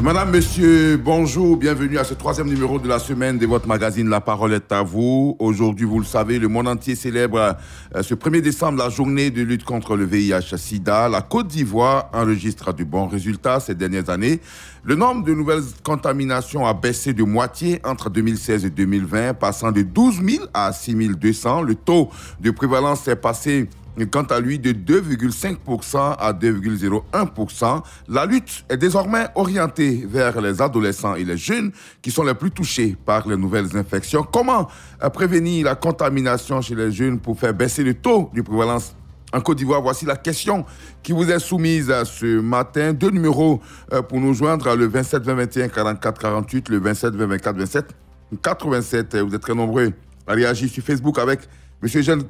Madame, monsieur, bonjour, bienvenue à ce troisième numéro de la semaine de votre magazine La Parole est à vous. Aujourd'hui, vous le savez, le monde entier célèbre ce 1er décembre la journée de lutte contre le VIH-Sida. La Côte d'Ivoire enregistre de bons résultats ces dernières années. Le nombre de nouvelles contaminations a baissé de moitié entre 2016 et 2020, passant de 12 000 à 6 200. Le taux de prévalence est passé quant à lui de 2,5% à 2,01%. La lutte est désormais orientée vers les adolescents et les jeunes qui sont les plus touchés par les nouvelles infections. Comment prévenir la contamination chez les jeunes pour faire baisser le taux de prévalence en Côte d'Ivoire? Voici la question qui vous est soumise ce matin. 2 numéros pour nous joindre, le 27 20 21 44 48, le 27 20 24 27 87. Vous êtes très nombreux à réagir sur Facebook avec Monsieur Jean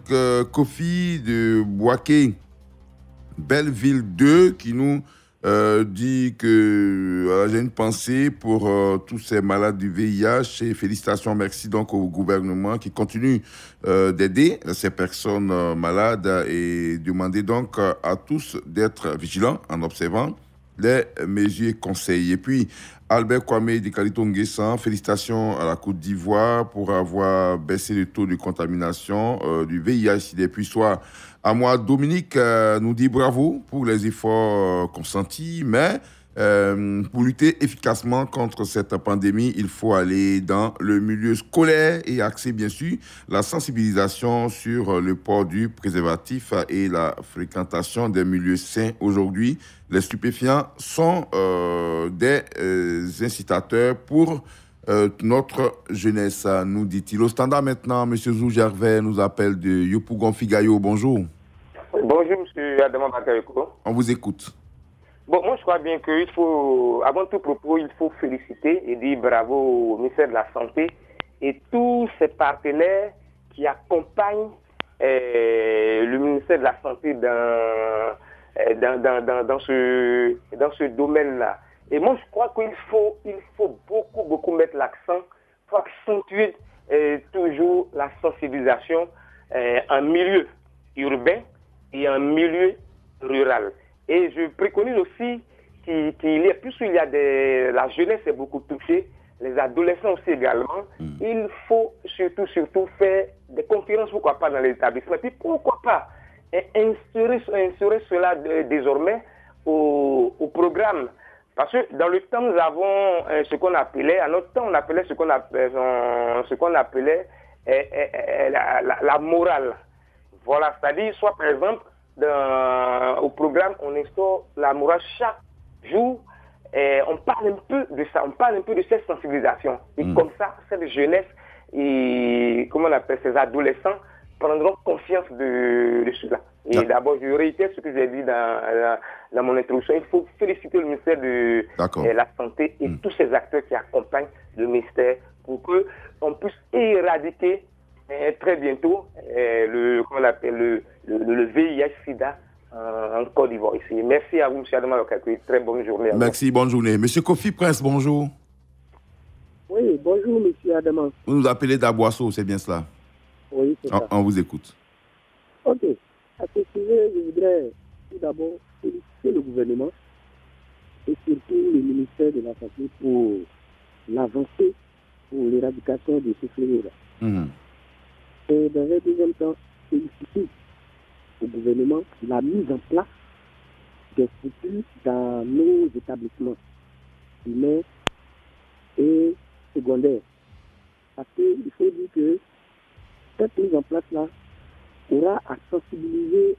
Kofi de Boaké, Belleville 2, qui nous dit que j'ai une pensée pour tous ces malades du VIH et félicitations, merci donc au gouvernement qui continue d'aider ces personnes malades et demander donc à tous d'être vigilants en observant les mesures et conseils. Et puis, Albert Kwame de Kalitonguessan, félicitations à la Côte d'Ivoire pour avoir baissé le taux de contamination du VIH. Et puis, soit à moi, Dominique nous dit bravo pour les efforts consentis, mais pour lutter efficacement contre cette pandémie, il faut aller dans le milieu scolaire et axer bien sûr la sensibilisation sur le port du préservatif et la fréquentation des milieux sains. Aujourd'hui, les stupéfiants sont des incitateurs pour notre jeunesse, nous dit-il. Au standard maintenant, M. Zou Gervais nous appelle de Yopougon Figayo. Bonjour. Bonjour, M. Adama Bakayoko. On vous écoute. Bon, moi, je crois bien qu'il faut, avant tout propos, il faut féliciter et dire bravo au ministère de la Santé et tous ses partenaires qui accompagnent le ministère de la Santé dans ce domaine-là. Et moi, je crois qu'il faut beaucoup mettre l'accent, il faut accentuer toujours la sensibilisation en milieu urbain et en milieu rural. Et je préconise aussi qu'il y a, puisqu'il y a la jeunesse est beaucoup touchée, les adolescents aussi également, il faut surtout faire des conférences, pourquoi pas dans l'établissement, et puis pourquoi pas instaurer cela désormais au programme. Parce que dans le temps, nous avons ce qu'on appelait, à notre temps, on appelait ce qu'on appelait la morale. Voilà, c'est-à-dire, soit par exemple, au programme, on instaure la morale chaque jour. On parle un peu de ça, on parle un peu de cette sensibilisation. Et comme ça, cette jeunesse et comment on appelle ces adolescents prendront conscience de cela. Et d'abord, je réitère ce que j'ai dit dans mon introduction. Il faut féliciter le ministère de la Santé et tous ces acteurs qui accompagnent le ministère pour qu'on puisse éradiquer très bientôt le VIH-Sida en Côte d'Ivoire ici. Merci à vous, M. Adama Lokakui. Très bonne journée. Merci, bonne journée. M. Kofi Prince, bonjour. Oui, bonjour, M. Adama. Vous nous appelez d'Aboisseau, c'est bien cela? Oui, c'est ça. On vous écoute. Ok. À ce sujet, je voudrais tout d'abord féliciter le gouvernement et surtout le ministère de la Santé pour l'avancée pour l'éradication de ce fléau-là. Et dans un deuxième temps, féliciter au gouvernement la mise en place des structures dans nos établissements primaires et secondaires. Parce qu'il faut dire que cette mise en place-là aura à sensibiliser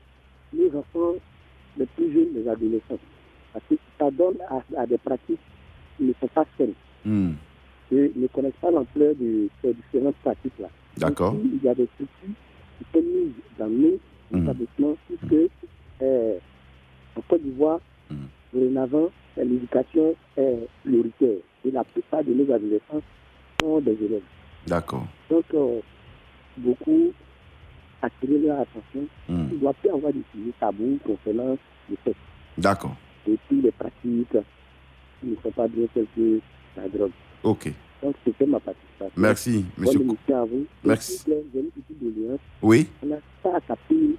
les enfants les plus jeunes, les adolescents. Parce que ça donne à des pratiques qui ne sont pas saines. Et ne connaissent pas l'ampleur de ces différentes pratiques-là. D'accord. Il y a des structures qui sont mises dans nos établissements, puisque en Côte d'Ivoire, dorénavant, l'éducation est prioritaire. Et la plupart de nos adolescents sont des élèves. D'accord. Donc, beaucoup attirer leur attention. Il ne doit plus avoir de sujets tabous concernant le sexe. D'accord. Et puis les pratiques qui ne sont pas bien telles que la drogue. Ok. Donc, c'était ma participation. Merci, monsieur. Bonne émission à vous. Merci. J'ai une petite doléance. Oui. On n'a pas à taper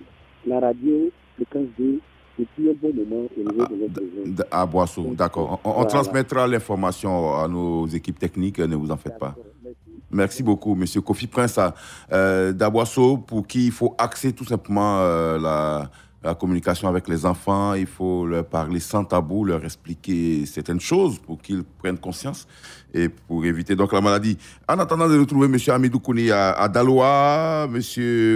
la radio, le 15 de depuis un bon moment au niveau de notre région. À Boisseau, d'accord. On transmettra l'information à nos équipes techniques, ne vous en faites pas. Merci beaucoup, M. Kofi Prince d'Aboisseau, pour qui il faut axer tout simplement la communication avec les enfants. Il faut leur parler sans tabou, leur expliquer certaines choses pour qu'ils prennent conscience et pour éviter donc la maladie. En attendant de retrouver M. Amidou Kouni à Daloa, M.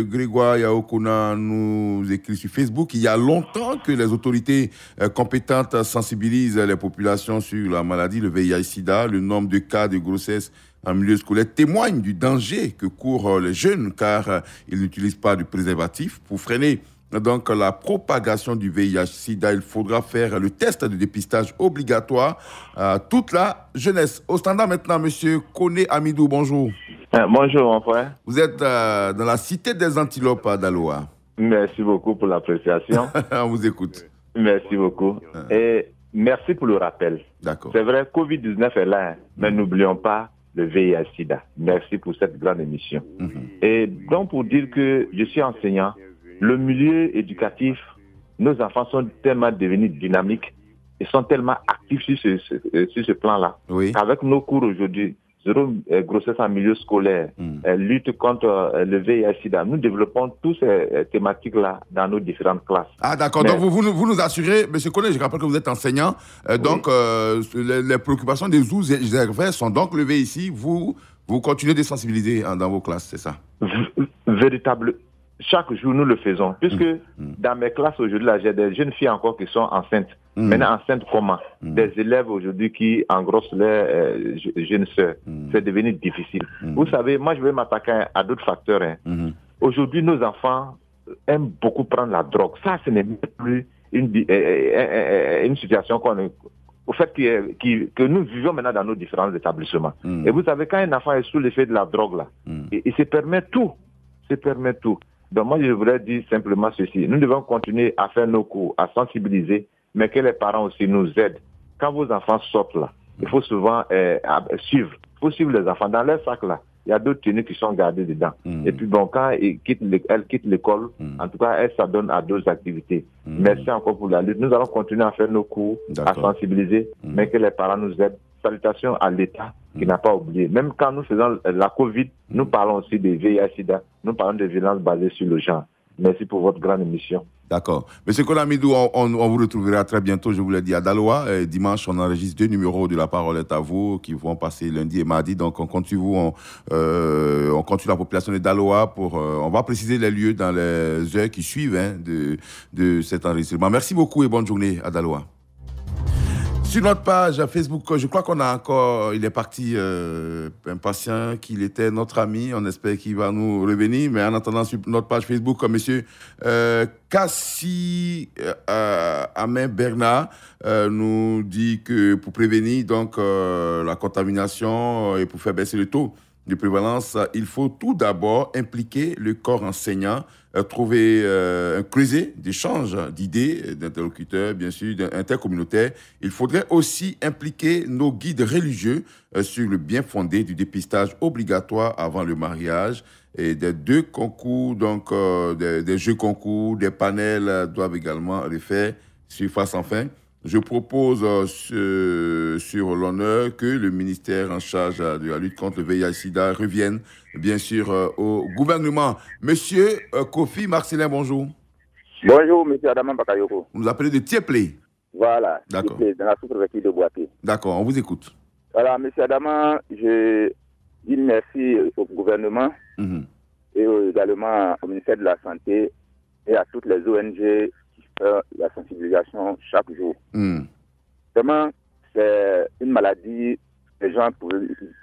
Grégoire Yaokona nous écrit sur Facebook: il y a longtemps que les autorités compétentes sensibilisent les populations sur la maladie, le VIH-Sida. Le nombre de cas de grossesse en milieu scolaire témoigne du danger que courent les jeunes, car ils n'utilisent pas de préservatif. Pour freiner donc la propagation du VIH-Sida, il faudra faire le test de dépistage obligatoire à toute la jeunesse. Au standard maintenant, M. Koné Amidou, bonjour. Bonjour, mon frère. Vous êtes dans la cité des Antilopes à Daloa. Merci beaucoup pour l'appréciation. On vous écoute. Merci beaucoup. Et merci pour le rappel. D'accord. C'est vrai, Covid-19 est là, mais n'oublions pas le VIH-Sida. Merci pour cette grande émission. Et donc, pour dire que je suis enseignant, le milieu éducatif, nos enfants sont tellement devenus dynamiques et sont tellement actifs sur ce plan-là. Oui. Avec nos cours aujourd'hui, zéro grossesse en milieu scolaire, lutte contre le VIH-Sida, nous développons toutes ces thématiques-là dans nos différentes classes. Ah d'accord, donc vous nous assurez, M. Koné, je rappelle que vous êtes enseignant, donc les préoccupations des sous-élèves sont donc levées ici, vous continuez de sensibiliser dans vos classes, c'est ça? Véritable. Chaque jour, nous le faisons. Puisque dans mes classes aujourd'hui, là, j'ai des jeunes filles encore qui sont enceintes. Maintenant, enceintes comment? Des élèves aujourd'hui qui engrossent leurs jeunes sœurs. C'est devenu difficile. Vous savez, moi, je vais m'attaquer à d'autres facteurs. Aujourd'hui, nos enfants aiment beaucoup prendre la drogue. Ça, ce n'est plus une situation au fait que nous vivons maintenant dans nos différents établissements. Et vous savez, quand un enfant est sous l'effet de la drogue, là, il se permet tout. Donc moi, je voudrais dire simplement ceci. Nous devons continuer à faire nos cours, à sensibiliser, mais que les parents aussi nous aident. Quand vos enfants sortent là, il faut souvent suivre. Il faut suivre les enfants. Dans leur sac là, il y a d'autres tenues qui sont gardées dedans. Et puis bon, quand elles quittent l'école, en tout cas, elles s'adonnent à d'autres activités. Merci encore pour la lutte. Nous allons continuer à faire nos cours, à sensibiliser, mais que les parents nous aident. Salutations à l'État qui n'a pas oublié. Même quand nous faisons la Covid, nous parlons aussi des VIH-Sida, nous parlons de violences basées sur le genre. Merci pour votre grande émission. D'accord. Monsieur Konamidou, on vous retrouvera très bientôt, je vous l'ai dit, à Daloa. Dimanche, on enregistre 2 numéros de La Parole est à vous qui vont passer lundi et mardi. Donc, on continue la population de Daloa on va préciser les lieux dans les heures qui suivent de cet enregistrement. Merci beaucoup et bonne journée à Daloa. Sur notre page Facebook, je crois il est parti impatient, qu'il était notre ami. On espère qu'il va nous revenir. Mais en attendant, sur notre page Facebook, monsieur Cassie Amin Bernard nous dit que pour prévenir donc la contamination et pour faire baisser le taux de prévalence, il faut tout d'abord impliquer le corps enseignant, trouver un creuset d'échange d'idées, d'interlocuteurs, bien sûr, intercommunautaires. Il faudrait aussi impliquer nos guides religieux sur le bien fondé du dépistage obligatoire avant le mariage. Et des 2 concours, donc des jeux concours, des panels doivent également refaire sur Face Enfin. Je propose sur l'honneur que le ministère en charge de la lutte contre le VIH-Sida revienne, bien sûr, au gouvernement. Monsieur Kofi Marcelin, bonjour. Bonjour, monsieur Adaman Bakayoko. Vous nous appelez de Tieplé. Voilà, d'accord. Tieplé, dans la sous-préfecture de Boaké. D'accord, on vous écoute. Voilà, monsieur Adaman, je dis merci au gouvernement et également au ministère de la Santé et à toutes les ONG la sensibilisation chaque jour. Vraiment, c'est une maladie, les gens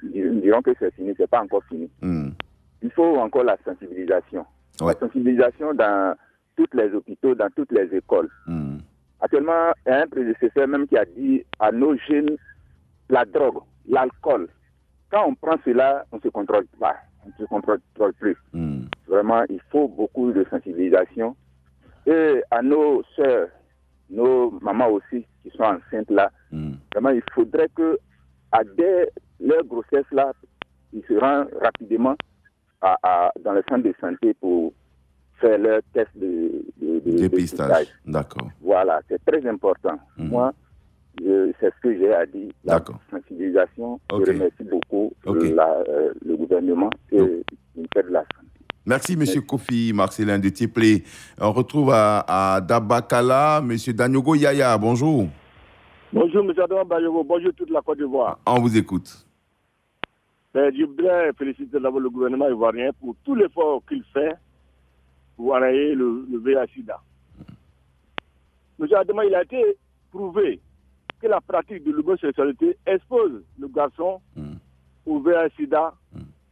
diront que c'est fini, c'est pas encore fini. Il faut encore la sensibilisation. Ouais. La sensibilisation dans tous les hôpitaux, dans toutes les écoles. Actuellement, il y a un prédécesseur même qui a dit à nos jeunes, la drogue, l'alcool, quand on prend cela, on ne se contrôle pas, on ne se contrôle plus. Vraiment, il faut beaucoup de sensibilisation. Et à nos sœurs, nos mamans aussi qui sont enceintes là, vraiment il faudrait que dès leur grossesse là, ils se rendent rapidement dans le centre de santé pour faire leur test de dépistage. D'accord. Voilà, c'est très important. Moi, c'est ce que j'ai à dire. La sensibilisation, je remercie beaucoup le gouvernement et le ministère de la Santé. Merci, M. Kofi Marcelin de Tiplé. On retrouve à Dabakala, M. Danyogo Yaya. Bonjour. Bonjour, M. Adam Bayogo. Bonjour, toute la Côte d'Ivoire. On vous écoute. Je voudrais féliciter d'abord le gouvernement ivoirien pour tout l'effort qu'il fait pour enrayer le VIH-Sida. M. Adam, il a été prouvé que la pratique de l'homosexualité expose le garçon au VIH-Sida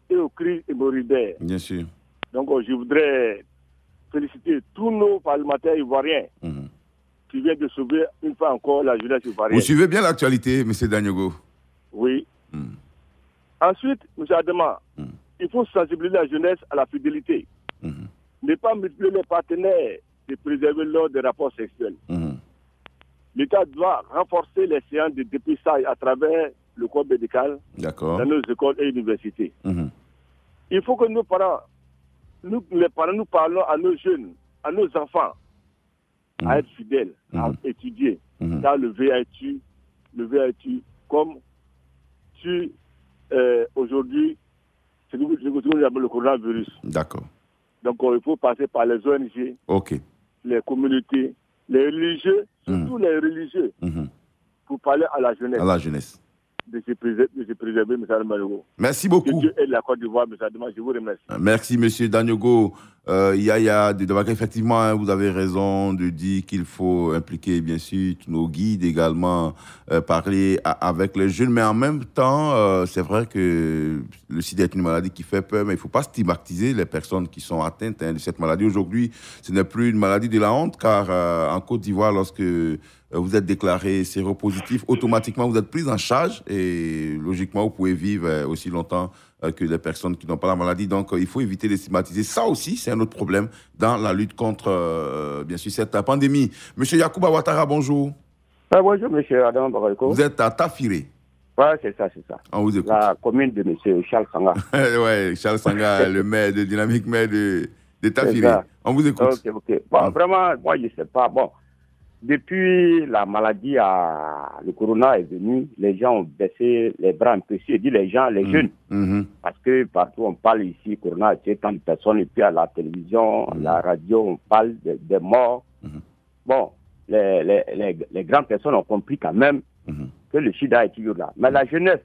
et aux crises hémorroïdaires. Bien sûr. Donc, je voudrais féliciter tous nos parlementaires ivoiriens qui viennent de sauver une fois encore la jeunesse ivoirienne. Vous suivez bien l'actualité, M. Danyogo? Oui. Ensuite, M. Adama, il faut sensibiliser la jeunesse à la fidélité. Ne pas multiplier les partenaires et préserver l'ordre des rapports sexuels. L'État doit renforcer les séances de dépistage à travers le corps médical dans nos écoles et universités. Il faut que nos parents, les parents, nous parlons à nos jeunes, à nos enfants, à être fidèles, à étudier dans le VIH, comme tu aujourd'hui, c'est ce que nous appelons le coronavirus. D'accord. Donc, il faut passer par les ONG, les communautés, les religieux, surtout les religieux, pour parler à la jeunesse. À la jeunesse. De se préserver, M. Danyogo. Merci beaucoup. Que Dieu aide la Côte d'Ivoire, M. Adama, je vous remercie. Merci, M. Danyogo. Yaya, effectivement, vous avez raison de dire qu'il faut impliquer, bien sûr, tous nos guides également, parler avec les jeunes. Mais en même temps, c'est vrai que le sida est une maladie qui fait peur, mais il ne faut pas stigmatiser les personnes qui sont atteintes de cette maladie. Aujourd'hui, ce n'est plus une maladie de la honte, car en Côte d'Ivoire, lorsque vous êtes déclaré séropositif, automatiquement vous êtes pris en charge et logiquement vous pouvez vivre aussi longtemps que les personnes qui n'ont pas la maladie. Donc il faut éviter de stigmatiser. Ça aussi, c'est un autre problème dans la lutte contre, bien sûr, cette pandémie. Monsieur Yacouba Ouattara, bonjour. Bonjour, monsieur Adam Barako. Vous êtes à Tafiré. Oui, c'est ça, c'est ça. On vous écoute. La commune de monsieur Charles Sanga. Oui, Charles Sanga, le maire de Dynamique maire de Tafiré. On vous écoute. Ok. Bon, vraiment, moi, je ne sais pas. Bon. Depuis la maladie, le corona est venu, les gens ont baissé les bras un peu. Je dis les gens, les jeunes. Parce que partout on parle ici, corona, tu sais, tant de personnes, et puis à la télévision, à la radio, on parle des morts. Bon, les grandes personnes ont compris quand même que le sida est toujours là. Mais la jeunesse,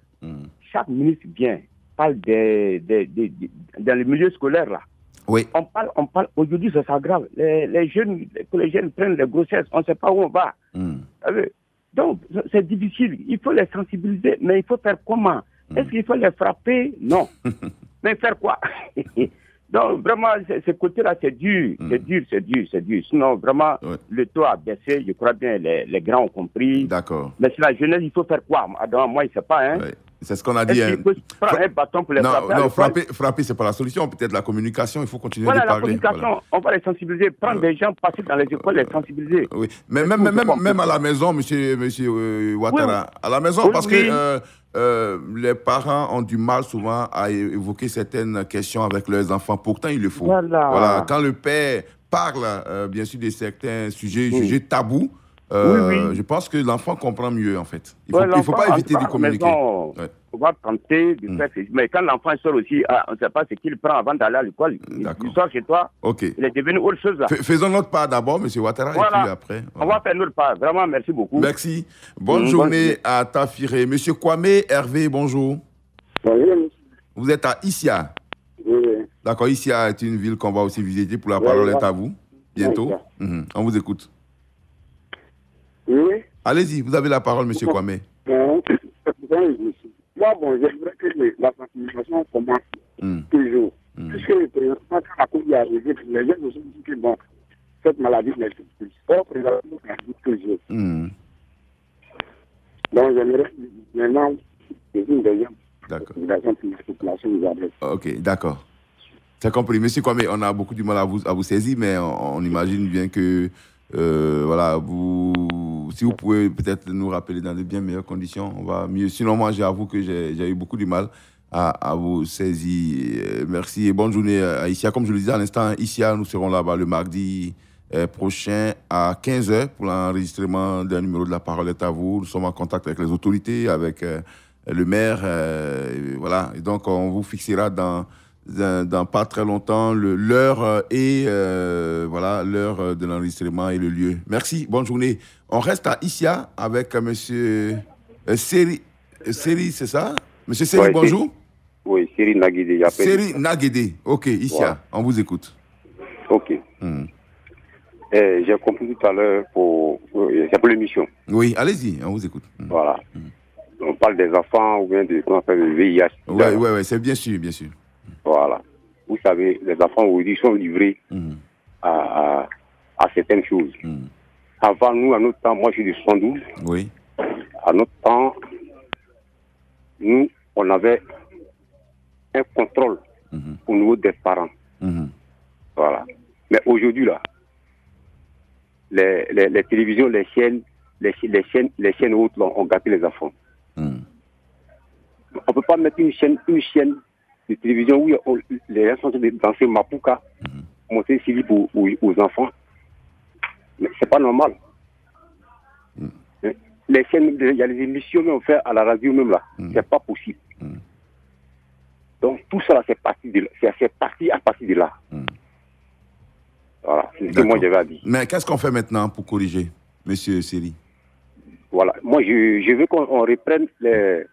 chaque ministre vient, parle dans le milieu scolaire là. Oui. On parle, aujourd'hui, ça grave. Les jeunes prennent les grossesses, on ne sait pas où on va. Donc, c'est difficile. Il faut les sensibiliser, mais il faut faire comment? Est-ce qu'il faut les frapper? Non. Mais faire quoi? Donc, vraiment, ce côté-là, c'est dur. C'est dur. Sinon, vraiment, le taux a baissé. Je crois bien, les grands ont compris. D'accord. Mais c'est la jeunesse, il faut faire quoi? Moi, je ne sais pas. Hein. Oui. C'est ce qu'on a dit. Il faut prendre un bâton pour les frapper. Non, frapper, c'est pas la solution. Peut-être la communication, il faut continuer de parler. La communication, on va les sensibiliser. Prendre des gens, passer dans les écoles, les sensibiliser. Oui, mais même à la maison, monsieur Ouattara, à la maison, parce que les parents ont du mal souvent à évoquer certaines questions avec leurs enfants. Pourtant, il le faut. Voilà. Quand le père parle, bien sûr, de certains sujets jugés tabous, je pense que l'enfant comprend mieux, en fait. Il ne faut pas éviter de communiquer. On va tenter de faire ça. Mais quand l'enfant sort aussi, on ne sait pas ce qu'il prend avant d'aller à l'école. Il sort chez toi. Il est devenu autre chose. Là. Faisons notre part d'abord, M. Ouattara, et puis après. On va faire notre part. Vraiment, merci beaucoup. Merci. Bonne journée à Tafiré. M. Kwame Hervé, bonjour. Bonjour, monsieur. Vous êtes à Issia. Oui. D'accord, Issia est une ville qu'on va aussi visiter. Pour la parole est à vous. Bientôt. On vous écoute. Oui. Allez-y, vous avez la parole, M. Kwame. Moi, j'aimerais que la sensibilisation commence toujours. Puisque le président, quand la Cour est arrivée, les gens nous ont dit que cette maladie n'existe plus. Or, le président existe toujours. Donc, j'aimerais maintenant des gens. D'accord. Ok, d'accord. C'est compris. M. Kwame, on a beaucoup du mal à vous saisir, mais on imagine bien que voilà, si vous pouvez peut-être nous rappeler dans de bien meilleures conditions, on va mieux. Sinon, moi, j'avoue que j'ai eu beaucoup de mal à vous saisir. Merci et bonne journée à Issia. Comme je le disais à l'instant, Issia, nous serons là-bas le mardi prochain à 15h pour l'enregistrement d'un numéro de La Parole est à vous. Nous sommes en contact avec les autorités, avec le maire. Voilà. Et donc, on vous fixera dans pas très longtemps l'heure et voilà, l'heure de l'enregistrement et le lieu. Merci, bonne journée. On reste à Issia avec monsieur Seri, c'est ça? Monsieur Seri, ouais, bonjour. Oui, Seri Naguédé. Seri Naguédé, ok, Issia, ouais. On vous écoute. Ok. J'ai compris tout à l'heure c'est pour l'émission. Oui, allez-y, on vous écoute. Voilà. On parle des enfants ou bien de comment on appelle le VIH. Oui, c'est bien sûr, bien sûr. Voilà. Vous savez, les enfants aujourd'hui sont livrés à certaines choses. Avant nous, à notre temps, moi je suis du 112. Oui. À notre temps, nous, on avait un contrôle au niveau des parents. Voilà. Mais aujourd'hui, là, les télévisions, les chaînes hautes là, ont gâté les enfants. On ne peut pas mettre une chaîne de télévision où les gens sont de danser Mapuka, monter Sili aux enfants. Mais c'est pas normal. Les chaînes, il y a les émissions qu'on fait à la radio même là, c'est pas possible. Donc tout ça, c'est parti à partir de là. Voilà, c'est ce que moi j'avais à dire. Mais qu'est-ce qu'on fait maintenant pour corriger, monsieur Seri? Voilà, moi je veux qu'on reprenne les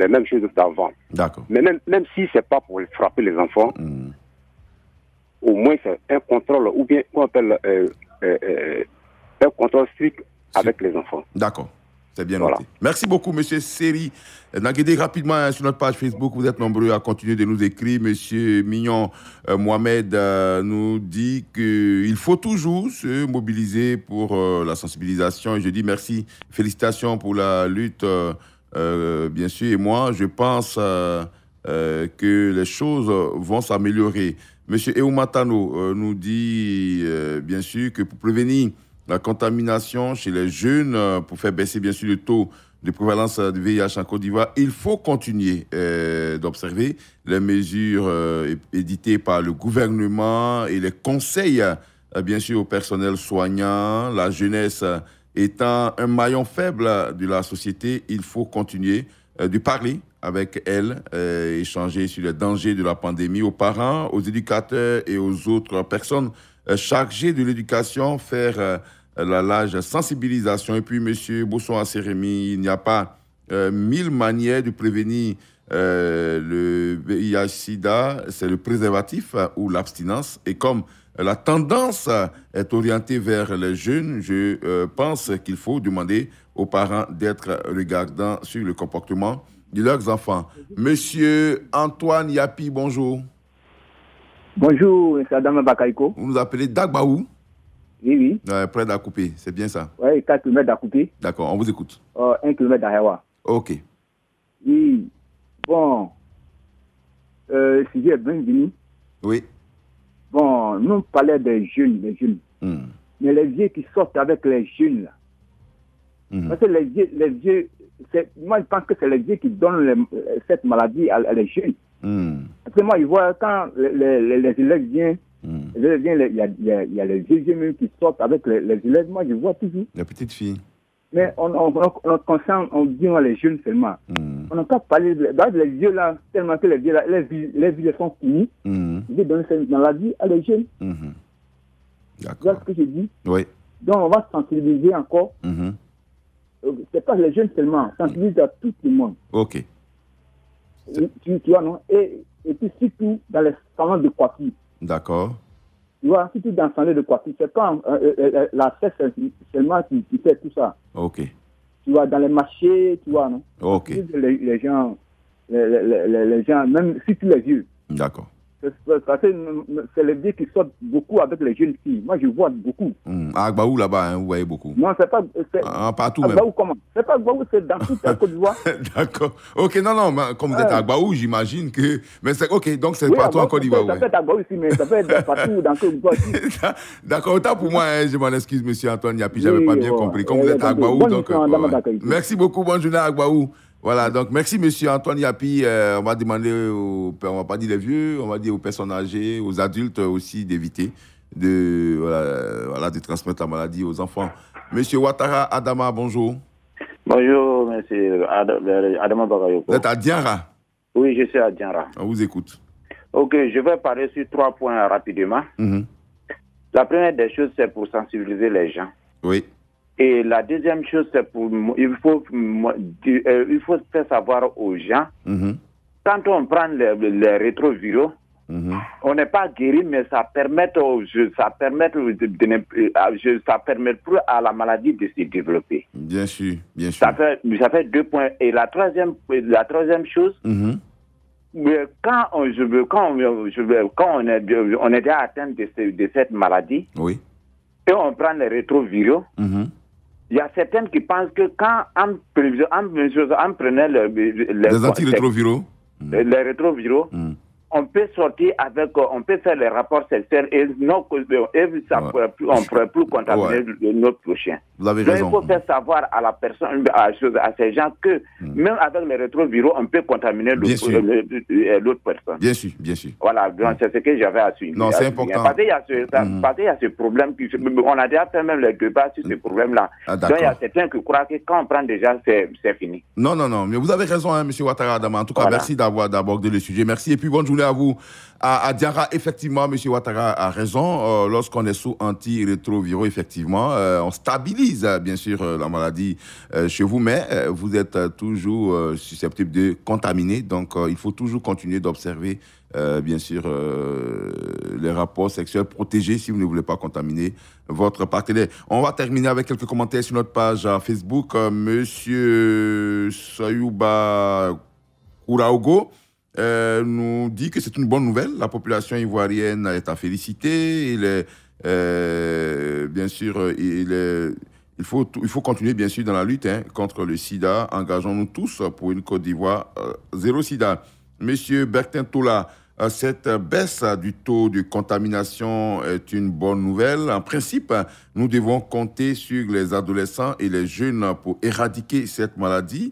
mêmes choses d'avant. D'accord. Mais même si c'est pas pour frapper les enfants, au moins c'est un contrôle, ou bien qu'on appelle un contrôle strict avec les enfants. D'accord. C'est bien noté. Merci beaucoup, monsieur Seri Naguédé. Rapidement, sur notre page Facebook, vous êtes nombreux à continuer de nous écrire. Monsieur Mignon Mohamed nous dit qu'il faut toujours se mobiliser pour la sensibilisation. Et je dis merci, félicitations pour la lutte, bien sûr. Et moi, je pense que les choses vont s'améliorer. Monsieur Eumatano nous dit, bien sûr, que pour prévenir la contamination chez les jeunes, pour faire baisser bien sûr le taux de prévalence du VIH en Côte d'Ivoire, il faut continuer d'observer les mesures éditées par le gouvernement et les conseils bien sûr au personnel soignant. La jeunesse étant un maillon faible de la société, il faut continuer de parler avec elle, échanger sur les dangers de la pandémie aux parents, aux éducateurs et aux autres personnes chargé de l'éducation, faire la large sensibilisation. Et puis, M. Bosson-Assérémy, il n'y a pas 1000 manières de prévenir le VIH-Sida, c'est le préservatif ou l'abstinence. Et comme la tendance est orientée vers les jeunes, je pense qu'il faut demander aux parents d'être regardants sur le comportement de leurs enfants. Monsieur Antoine Yapi, bonjour. Bonjour, c'est Adam Bakaïko. Vous nous appelez Dagbaou? Oui. Près d'Akoupé, c'est bien ça? Oui, 4 km d'Akoupé. D'accord, on vous écoute. 1 km d'Ahewa. Ok. Oui, bon, si j'ai bienvenu. Oui. Bon, nous parlons des jeunes. Mais les vieux qui sortent avec les jeunes, là. Parce que les vieux, moi je pense que c'est les vieux qui donnent cette maladie à les jeunes. Parce que moi, je vois quand les élèves viennent, il y a les vieux même qui sortent avec les élèves. Moi, je vois toujours. Les petites filles. Mais on concerne, on dit les jeunes seulement. On n'a pas parlé les vieux là, tellement que les vieux là, les vieux sont finis. Ils veulent donner cette maladie à les jeunes. D'accord. Voilà ce que je dis. Oui. Donc, on va sensibiliser encore. C'est pas les jeunes seulement, sensibiliser à tout le monde. Ok. Tu vois, non? Et puis surtout dans les salons de coiffure. D'accord. Tu vois, surtout dans le salon de coiffure, c'est pas la fête seulement qui fait tout ça. Ok. Tu vois, dans les marchés, tu vois, non? Ok. Les gens, même surtout les vieux. D'accord. Parce que c'est les vieux qui sortent beaucoup avec les jeunes filles. Moi, je vois beaucoup. À Agbaou, là-bas, hein, vous voyez beaucoup. Non, c'est pas... partout Agbaou, même. comment? C'est pas Agbaou, c'est dans toute la Côte d'Ivoire. D'accord. Ok, non, mais comme vous êtes à Agbaou, j'imagine que... Mais c'est ok, donc c'est partout en Côte d'Ivoire. Ça peut être à Agbaou ici, mais ça peut être partout dans Côte d'Ivoire. D'accord, autant pour moi, hein, je m'en excuse, monsieur Antoine Yapi, j'avais pas bien compris. Comme vous êtes à Agbaou, donc... Merci beaucoup, bonne journée à Agbaou. Voilà, donc merci monsieur Antoine Yapi. On va demander, on va pas dire les vieux, on va dire aux personnes âgées, aux adultes aussi d'éviter de transmettre la maladie aux enfants. Monsieur Ouattara Adama, bonjour. Bonjour, monsieur Adama Bagayogo. Vous êtes à Dianra? Oui, je suis à Dianra. On vous écoute. Ok, je vais parler sur 3 points rapidement. La première des choses, c'est pour sensibiliser les gens. Oui. Et la deuxième chose, c'est il faut faire savoir aux gens, quand on prend les rétroviraux, on n'est pas guéri, mais ça permet plus à la maladie de se développer. Bien sûr, bien sûr. Ça fait 2 points. Et la troisième chose, quand on est déjà atteint de cette maladie, oui, et on prend les rétroviraux, il y a certaines qui pensent que quand on prenait les antirétroviraux, les rétroviraux, on peut sortir on peut faire les rapports sexuels et on pourrait plus contaminer notre prochain. Vous avez raison. Il faut faire savoir à la personne, à ces gens que même avec les rétroviraux, on peut contaminer l'autre personne. Bien sûr, bien sûr. Voilà, donc c'est ce que j'avais à suivre. Non, c'est important. Parce qu'il y a ce problème, on a déjà fait même les débats sur ce problème-là. Donc il y a certains qui croient que quand on prend déjà, c'est fini. Non, mais vous avez raison, hein, monsieur Ouattara Adama. En tout cas, merci d'aborder le sujet. Merci et puis bonne journée à vous. À Diarra, effectivement, M. Ouattara a raison. Lorsqu'on est sous antirétroviraux, effectivement, on stabilise, bien sûr, la maladie chez vous, mais vous êtes toujours susceptible de contaminer. Donc, il faut toujours continuer d'observer, bien sûr, les rapports sexuels protégés si vous ne voulez pas contaminer votre partenaire. On va terminer avec quelques commentaires sur notre page Facebook. Monsieur Sayouba Kouraogo nous dit que c'est une bonne nouvelle. La population ivoirienne est à féliciter. Bien sûr, il faut continuer bien sûr dans la lutte contre le sida. Engageons-nous tous pour une Côte d'Ivoire zéro sida. Monsieur Bertin Tola, cette baisse du taux de contamination est une bonne nouvelle. En principe, nous devons compter sur les adolescents et les jeunes pour éradiquer cette maladie.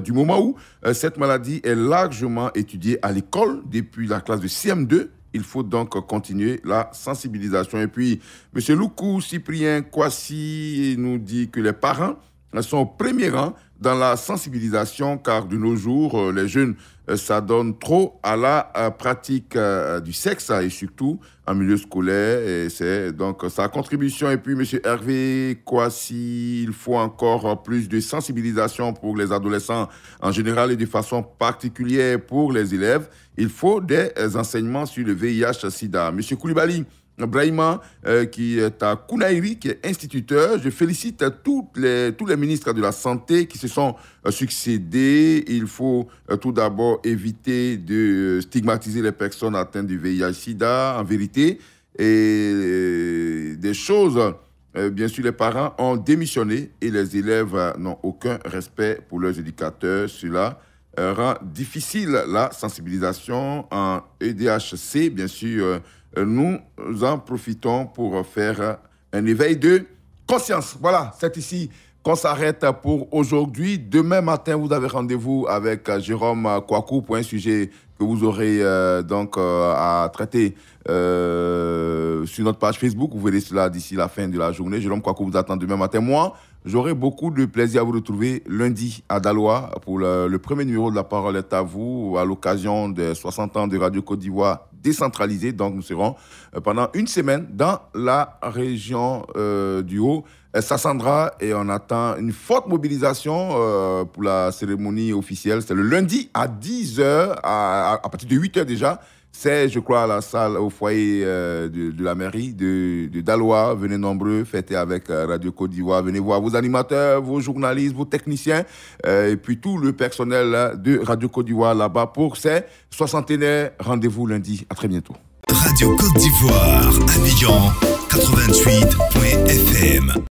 Du moment où cette maladie est largement étudiée à l'école depuis la classe de CM2, il faut donc continuer la sensibilisation. Et puis, M. Loukou Cyprien Kwasi nous dit que les parents sont au premier rang dans la sensibilisation, car de nos jours, les jeunes s'adonnent trop à la pratique du sexe et surtout en milieu scolaire. Et c'est donc sa contribution. Et puis, M. Hervé Kouassi, il faut encore plus de sensibilisation pour les adolescents en général et de façon particulière pour les élèves. Il faut des enseignements sur le VIH-Sida. M. Koulibaly Brahima, qui est à Kounaïri, qui est instituteur. Je félicite tous les ministres de la Santé qui se sont succédés. Il faut tout d'abord éviter de stigmatiser les personnes atteintes du VIH-Sida, en vérité. Et des choses, bien sûr, les parents ont démissionné et les élèves n'ont aucun respect pour leurs éducateurs. Cela rend difficile la sensibilisation en EDHC, bien sûr. Nous en profitons pour faire un éveil de conscience. Voilà, c'est ici qu'on s'arrête pour aujourd'hui. Demain matin, vous avez rendez-vous avec Jérôme Kouakou pour un sujet que vous aurez à traiter sur notre page Facebook. Vous verrez cela d'ici la fin de la journée. Jérôme Kouakou vous attend demain matin. Moi, j'aurai beaucoup de plaisir à vous retrouver lundi à Daloa pour le premier numéro de La Parole est à vous, à l'occasion des 60 ans de Radio Côte d'Ivoire décentralisée. Donc, nous serons pendant une semaine dans la région du Haut Sassandra et on attend une forte mobilisation pour la cérémonie officielle. C'est le lundi à 10h, à partir de 8h déjà. C'est, je crois, à la salle, au foyer de la mairie de Daloa. Venez nombreux, fêtez avec Radio Côte d'Ivoire. Venez voir vos animateurs, vos journalistes, vos techniciens, et puis tout le personnel de Radio Côte d'Ivoire là-bas pour ces 60aires. Rendez-vous lundi. À très bientôt. Radio Côte d'Ivoire, Abidjan, 88.fm.